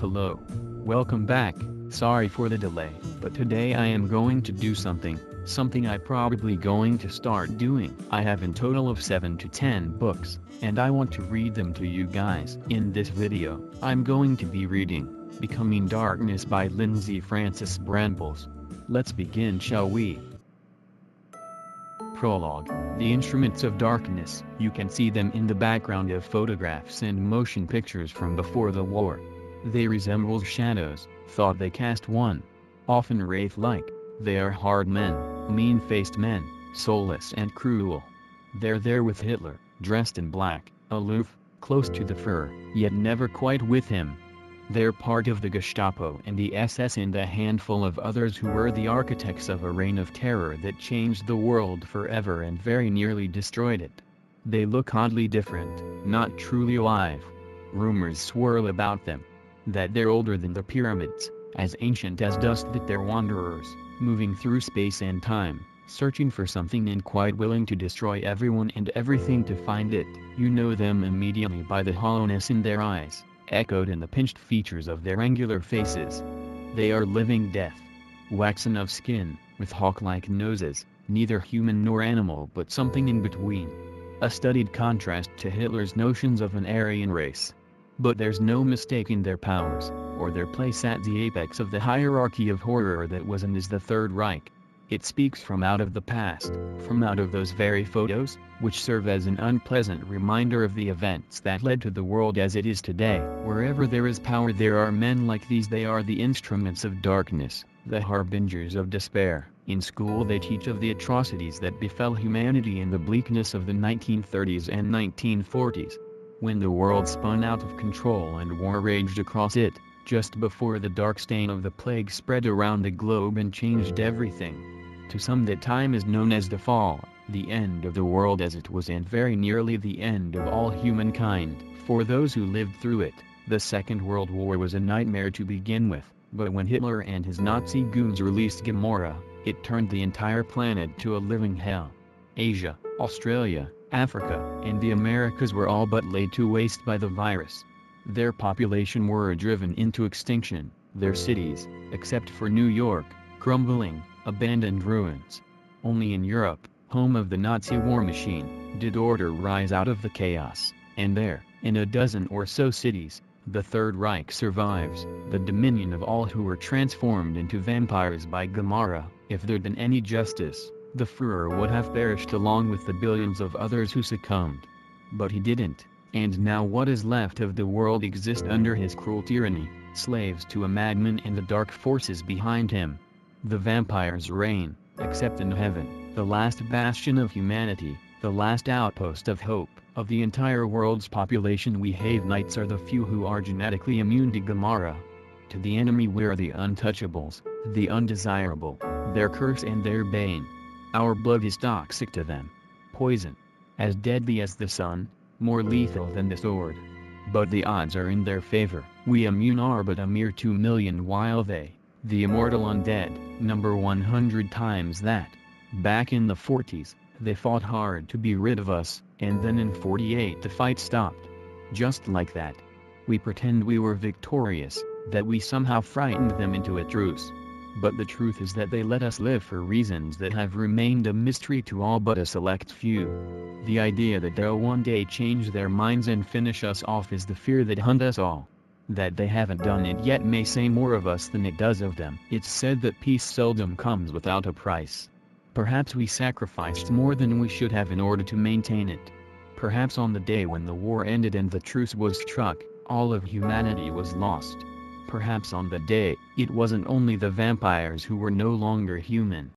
Hello. Welcome back. Sorry for the delay, but today I am going to do something I probably going to start doing. I have in total of 7 to 10 books, and I want to read them to you guys. In this video, I'm going to be reading Becoming Darkness by Lindsay Francis Brambels. Let's begin, shall we? Prologue. The instruments of darkness. You can see them in the background of photographs and motion pictures from before the war. They resemble shadows, thought they cast one. Often wraith-like, they are hard men, mean-faced men, soulless and cruel. They're there with Hitler, dressed in black, aloof, close to the Fuhrer, yet never quite with him. They're part of the Gestapo and the SS and a handful of others who were the architects of a reign of terror that changed the world forever and very nearly destroyed it. They look oddly different, not truly alive. Rumors swirl about them. That they're older than the pyramids, as ancient as dust, that they're wanderers, moving through space and time, searching for something and quite willing to destroy everyone and everything to find it. You know them immediately by the hollowness in their eyes, echoed in the pinched features of their angular faces. They are living death. Waxen of skin, with hawk-like noses, neither human nor animal but something in between. A studied contrast to Hitler's notions of an Aryan race. But there's no mistaking their powers, or their place at the apex of the hierarchy of horror that was and is the Third Reich. It speaks from out of the past, from out of those very photos, which serve as an unpleasant reminder of the events that led to the world as it is today. Wherever there is power there are men like these. They are the instruments of darkness, the harbingers of despair. In school they teach of the atrocities that befell humanity in the bleakness of the 1930s and 1940s. When the world spun out of control and war raged across it, just before the dark stain of the plague spread around the globe and changed everything. To some that time is known as the fall, the end of the world as it was, and very nearly the end of all humankind. For those who lived through it, the Second World War was a nightmare to begin with, but when Hitler and his Nazi goons released Gomorrah, it turned the entire planet to a living hell. Asia, Australia, Africa, and the Americas were all but laid to waste by the virus. Their population were driven into extinction, their cities, except for New York, crumbling, abandoned ruins. Only in Europe, home of the Nazi war machine, did order rise out of the chaos, and there, in a dozen or so cities, the Third Reich survives, the dominion of all who were transformed into vampires by Gomorrah. If there'd been any justice, the Fuhrer would have perished along with the billions of others who succumbed. But he didn't, and now what is left of the world exists under his cruel tyranny, slaves to a madman and the dark forces behind him. The vampires reign, except in heaven, the last bastion of humanity, the last outpost of hope. Of the entire world's population, we have-nights are the few who are genetically immune to Gomorrah. To the enemy we're the untouchables, the undesirable, their curse and their bane. Our blood is toxic to them. Poison. As deadly as the sun, more lethal than the sword. But the odds are in their favor. We immune are but a mere 2 million, while they, the immortal undead, number 100 times that. Back in the 40s, they fought hard to be rid of us, and then in 48 the fight stopped. Just like that. We pretend we were victorious, that we somehow frightened them into a truce. But the truth is that they let us live for reasons that have remained a mystery to all but a select few. The idea that they'll one day change their minds and finish us off is the fear that hunts us all. That they haven't done it yet may say more of us than it does of them. It's said that peace seldom comes without a price. Perhaps we sacrificed more than we should have in order to maintain it. Perhaps on the day when the war ended and the truce was struck, all of humanity was lost. Perhaps on the day, it wasn't only the vampires who were no longer human,